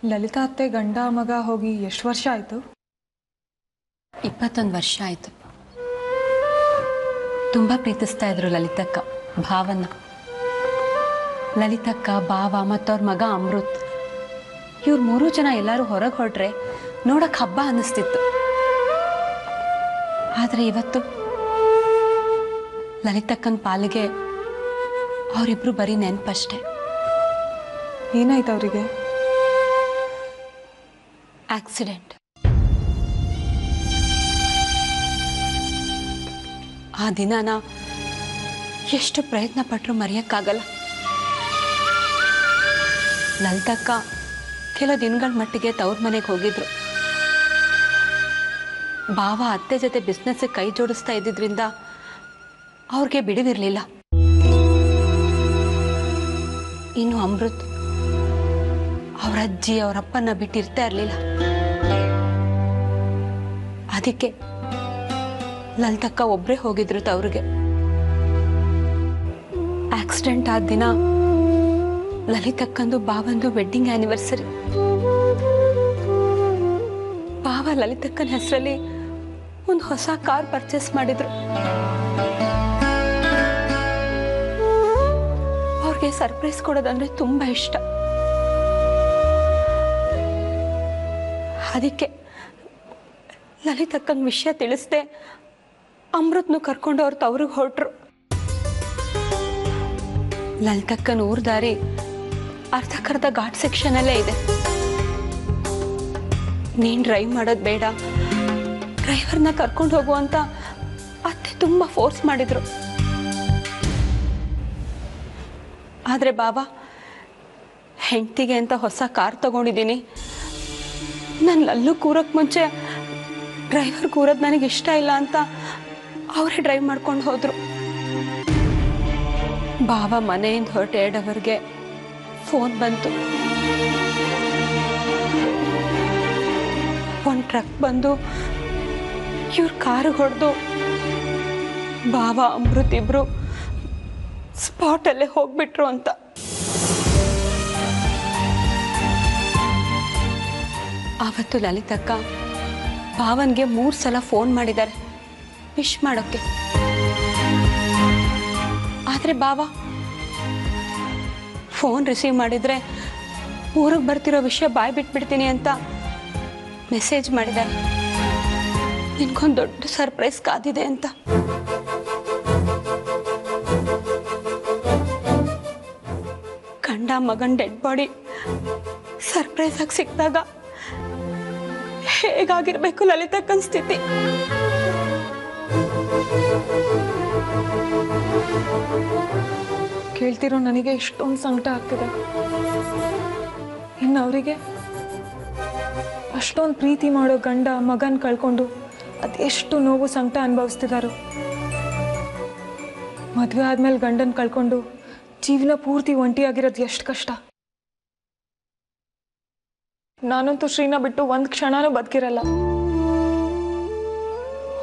ಲಲಿತಾ ಅತ್ತೆ ಗಂಡ ಮಗ ಹೋಗಿ ಎಷ್ಟು ವರ್ಷ ಆಯಿತು? 21 ವರ್ಷ ಆಯಿತು. ತುಂಬ ಪ್ರೀತಿಸ್ತಾ ಇದ್ರು ಲಲಿತಕ್ಕ ಭಾವನ. ಲಲಿತಕ್ಕ, ಭಾವ ಮತ್ತವ್ರ ಮಗ ಅಮೃತ್, ಇವ್ರು 3 ಜನ ಎಲ್ಲರೂ ಹೊರಗೆ ಹೊರಟ್ರೆ ನೋಡಕ್ಕೆ ಹಬ್ಬ ಅನ್ನಿಸ್ತಿತ್ತು. ಆದರೆ ಇವತ್ತು ಲಲಿತಕ್ಕನ ಪಾಲಿಗೆ ಅವರಿಬ್ರು ಬರೀ ನೆನಪಷ್ಟೆ. ಏನಾಯ್ತು ಅವರಿಗೆ? ಆಕ್ಸಿಡೆಂಟ್. ಆ ದಿನಾನ ಎಷ್ಟು ಪ್ರಯತ್ನ ಪಟ್ಟರು ಮರೆಯೋಕ್ಕಾಗಲ್ಲ. ಲಲಿತಕ್ಕ ಕೆಲವು ದಿನಗಳ ಮಟ್ಟಿಗೆ ತವ್ರ ಮನೆಗೆ ಹೋಗಿದ್ರು. ಭಾವ ಅತ್ತೆ ಜೊತೆ ಬಿಸ್ನೆಸ್ಗೆ ಕೈ ಜೋಡಿಸ್ತಾ ಇದ್ದಿದ್ರಿಂದ ಅವ್ರಿಗೆ ಬಿಡುವಿರಲಿಲ್ಲ. ಇನ್ನು ಅಮೃತ್ ಅವ್ರ ಅಜ್ಜಿ ಅವರಪ್ಪನ ಬಿಟ್ಟಿರ್ತಾ ಇರಲಿಲ್ಲ. ಅದಕ್ಕೆ ಲಲಿತಕ್ಕ ಒಬ್ಬರೇ ಹೋಗಿದ್ರು ತವ್ರಿಗೆ. ಆಕ್ಸಿಡೆಂಟ್ ಆದ ದಿನ ಲಲಿತಕ್ಕಂದು ಭಾವಂದು ವೆಡ್ಡಿಂಗ್ ಆನಿವರ್ಸರಿ. ಭಾವ ಲಲಿತಕ್ಕನ ಹೆಸರಲ್ಲಿ ಒಂದು ಹೊಸ ಕಾರ್ ಪರ್ಚೇಸ್ ಮಾಡಿದ್ರು. ಅವ್ರಿಗೆ ಸರ್ಪ್ರೈಸ್ ಕೊಡೋದಂದ್ರೆ ತುಂಬಾ ಇಷ್ಟ. ಅದಕ್ಕೆ ಲಲಿತಕ್ಕನ ವಿಷಯ ತಿಳಿಸ್ದೆ ಅಮೃತ್ನು ಕರ್ಕೊಂಡು ಅವ್ರ ತವ್ರಿಗೆ ಹೊರಟ್ರು. ಲಲಿತಕ್ಕನ ಊರ್ ದಾರಿ ಅರ್ಧಕ್ಕರ್ಧ ಘಾಟ್ ಸೆಕ್ಷನ್ ಅಲ್ಲೇ ಇದೆ. ನೀನ್ ಡ್ರೈವ್ ಮಾಡೋದು ಬೇಡ, ಡ್ರೈವರ್ನ ಕರ್ಕೊಂಡು ಹೋಗು ಅಂತ ಅತ್ತೆ ತುಂಬಾ ಫೋರ್ಸ್ ಮಾಡಿದ್ರು. ಆದ್ರೆ ಬಾಬಾ, ಹೆಂಡತಿಗೆ ಅಂತ ಹೊಸ ಕಾರ್ ತಗೊಂಡಿದ್ದೀನಿ, ನಾನು ಅಲ್ಲೂ ಕೂರಕ್ಕೆ ಮುಂಚೆ ಡ್ರೈವರ್ ಕೂರೋದು ನನಗೆ ಇಷ್ಟ ಇಲ್ಲ ಅಂತ ಅವರೇ ಡ್ರೈವ್ ಮಾಡ್ಕೊಂಡು ಹೋದ್ರು. ಬಾಬಾ ಮನೆಯಿಂದ ಹೊರಟು 2 ಅವರ್ಗೆ ಫೋನ್ ಬಂತು. ಒಂದು ಟ್ರಕ್ ಬಂದು ಇವ್ರ ಕಾರು ಹೊಡೆದು ಬಾಬಾ ಅಮೃತ್ ಇಬ್ರು ಸ್ಪಾಟಲ್ಲೇ ಹೋಗ್ಬಿಟ್ರು ಅಂತ. ಆವತ್ತು ಲಲಿತಕ್ಕ ಭಾವನ್ಗೆ 3 ಸಲ ಫೋನ್ ಮಾಡಿದ್ದಾರೆ ವಿಶ್ ಮಾಡೋಕ್ಕೆ. ಆದ್ರೆ ಬಾವ ಫೋನ್ ರಿಸೀವ್ ಮಾಡಿದ್ರೆ ಊರಿಗೆ ಬರ್ತಿರೋ ವಿಷಯ ಬಾಯ್ ಬಿಟ್ಬಿಡ್ತೀನಿ ಅಂತ ಮೆಸೇಜ್ ಮಾಡಿದ್ದಾರೆ. ನಿನ್ಗೊಂದು ದೊಡ್ಡ ಸರ್ಪ್ರೈಸ್ ಕಾದಿದೆ ಅಂತ. ಗಂಡ ಮಗನ್ ಡೆಡ್ ಬಾಡಿ ಸರ್ಪ್ರೈಸ್ ಆಗಿ ಸಿಕ್ಕಿದಾಗ ಹೇಗಾಗಿರ್ಬೇಕು ಲಲಿತಕ್ಕನ ಸ್ಥಿತಿ? ಕೇಳ್ತಿರೋ ನನಗೆ ಇಷ್ಟೊಂದು ಸಂಕಟ ಆಗ್ತಿದೆ. ಇನ್ನು ಅವರಿಗೆ ಅಷ್ಟೊಂದು ಪ್ರೀತಿ ಮಾಡೋ ಗಂಡ ಮಗನ್ ಕಳ್ಕೊಂಡು ಅದೆಷ್ಟು ನೋವು ಸಂಕಟ ಅನುಭವಿಸ್ತಿದಾರೋ. ಮದುವೆ ಆದ್ಮೇಲೆ ಗಂಡನ್ ಕಳ್ಕೊಂಡು ಜೀವನ ಪೂರ್ತಿ ಒಂಟಿಯಾಗಿರೋದು ಎಷ್ಟು ಕಷ್ಟ. ನಾನಂತೂ ಶ್ರೀನ ಬಿಟ್ಟು ಒಂದು ಕ್ಷಣನೂ ಬದುಕಿರಲ್ಲ.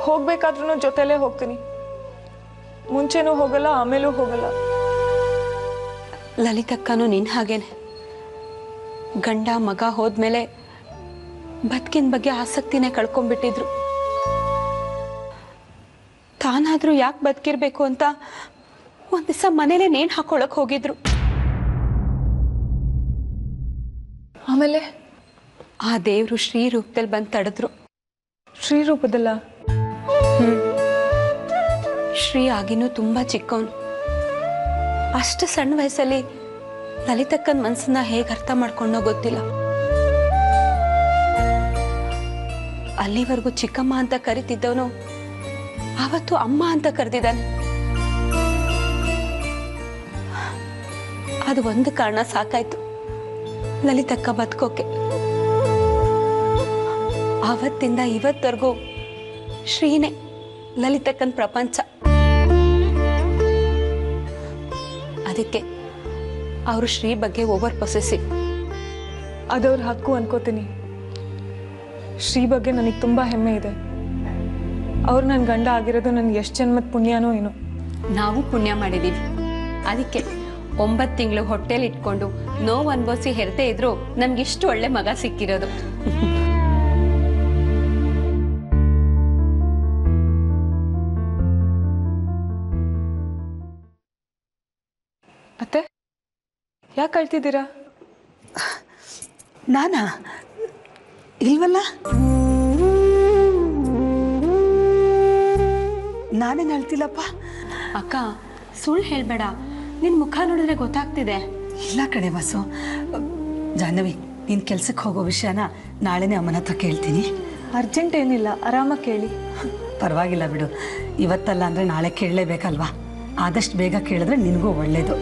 ಹೋಗ್ಬೇಕಾದ್ರೂ ಜೊತೆಲೇ ಹೋಗ್ತೀನಿ. ಮುಂಚೆನೂ ಹೋಗಲ್ಲ, ಆಮೇಲೂ ಹೋಗಲ್ಲ. ಲಲಿತಕ್ಕನೂ ನಿನ್ನ ಹಾಗೇನೆ. ಗಂಡ ಮಗ ಹೋದ್ಮೇಲೆ ಬದುಕಿನ ಬಗ್ಗೆ ಆಸಕ್ತಿನೇ ಕಳ್ಕೊಂಡ್ಬಿಟ್ಟಿದ್ರು. ತಾನಾದ್ರೂ ಯಾಕೆ ಬದುಕಿರ್ಬೇಕು ಅಂತ ಒಂದ್ ದಿವಸ ಮನೇಲೆ ನೇಣು ಹಾಕೊಳಕ್ ಹೋಗಿದ್ರು. ಆಮೇಲೆ ಆ ದೇವ್ರು ಶ್ರೀ ರೂಪದಲ್ಲಿ ಬಂದು ತಡೆದ್ರು. ಶ್ರೀ ರೂಪದಲ್ಲ? ಶ್ರೀ ಆಗಿನೂ ತುಂಬಾ ಚಿಕ್ಕವನು. ಅಷ್ಟು ಸಣ್ಣ ವಯಸ್ಸಲ್ಲಿ ಲಲಿತಕ್ಕನ ಮನಸ್ಸನ್ನ ಹೇಗೆ ಅರ್ಥ ಮಾಡ್ಕೊಂಡೋ ಗೊತ್ತಿಲ್ಲ. ಅಲ್ಲಿವರೆಗೂ ಚಿಕ್ಕಮ್ಮ ಅಂತ ಕರಿತಿದ್ದವನು ಆವತ್ತು ಅಮ್ಮ ಅಂತ ಕರೆದಿದ್ದಾನೆ. ಅದು ಒಂದು ಕಾರಣ ಸಾಕಾಯ್ತು ಲಲಿತಕ್ಕ ಬದುಕೋಕೆ. ಆವತ್ತಿಂದ ಇವತ್ತವರೆಗೂ ಶ್ರೀನೇ ಲಲಿತಕ್ಕನ ಪ್ರಪಂಚ. ಅದಕ್ಕೆ ಅವರು ಶ್ರೀ ಬಗ್ಗೆ ಓವರ್ ಪೊಸೆಸಿವ್. ಅದವ್ರ ಹಕ್ಕು ಅನ್ಕೋತೀನಿ. ಶ್ರೀ ಬಗ್ಗೆ ನನಗೆ ತುಂಬಾ ಹೆಮ್ಮೆ ಇದೆ. ಅವ್ರು ನನ್ನ ಗಂಡ ಆಗಿರೋದು ನನಗೆ ಎಷ್ಟು ಜನ್ಮದ ಪುಣ್ಯನೋ ಏನೋ. ನಾವು ಪುಣ್ಯ ಮಾಡಿದೀವಿ. ಅದಕ್ಕೆ 9 ತಿಂಗಳು ಹೊಟ್ಟೆಲಿ ಇಟ್ಕೊಂಡು ನೋವು ಅನ್ಭವಿಸಿ ಹೆರತೆ ಇದ್ರು ನಮ್ಗಿಷ್ಟು ಒಳ್ಳೆ ಮಗ ಸಿಕ್ಕಿರೋದು. ಅತ್ತೆ ಯಾಕೆ ಅಳ್ತಿದ್ದೀರಾ? ನಾನಾ? ಇಲ್ವಲ್ಲ, ನಾನೇನು ಅಳ್ತಿಲ್ಲಪ್ಪ. ಅಕ್ಕ ಸುಳ್ಳು ಹೇಳ್ಬೇಡ, ನಿನ್ ಮುಖ ನೋಡಿದ್ರೆ ಗೊತ್ತಾಗ್ತಿದೆ. ಇಲ್ಲ ಕಣೆ ವಾಸು. ಜಾಹ್ನವಿ, ನೀನು ಕೆಲ್ಸಕ್ಕೆ ಹೋಗೋ ವಿಷಯನ ನಾಳೆನೇ ಅಮ್ಮನ ಹತ್ರ ಕೇಳ್ತೀನಿ. ಅರ್ಜೆಂಟ್ ಏನಿಲ್ಲ, ಆರಾಮಾಗಿ ಕೇಳಿ. ಪರವಾಗಿಲ್ಲ ಬಿಡು, ಇವತ್ತಲ್ಲ ಅಂದರೆ ನಾಳೆ ಕೇಳಲೇಬೇಕಲ್ವಾ. ಆದಷ್ಟು ಬೇಗ ಕೇಳಿದ್ರೆ ನಿನಗೂ ಒಳ್ಳೆಯದು.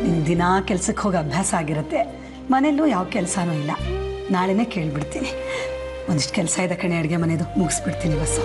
ನಿನ್ನ ದಿನ ಕೆಲ್ಸಕ್ಕೆ ಹೋಗೋ ಅಭ್ಯಾಸ ಆಗಿರುತ್ತೆ, ಮನೆಯಲ್ಲೂ ಯಾವ ಕೆಲಸನೂ ಇಲ್ಲ. ನಾಳೆನೇ ಕೇಳಿಬಿಡ್ತೀನಿ. ಒಂದಿಷ್ಟು ಕೆಲಸ ಇದೆ ಕಣೆ, ಅಡುಗೆ ಮನೆದು ಮುಗಿಸ್ಬಿಡ್ತೀನಿ ಬಸ್ಸು.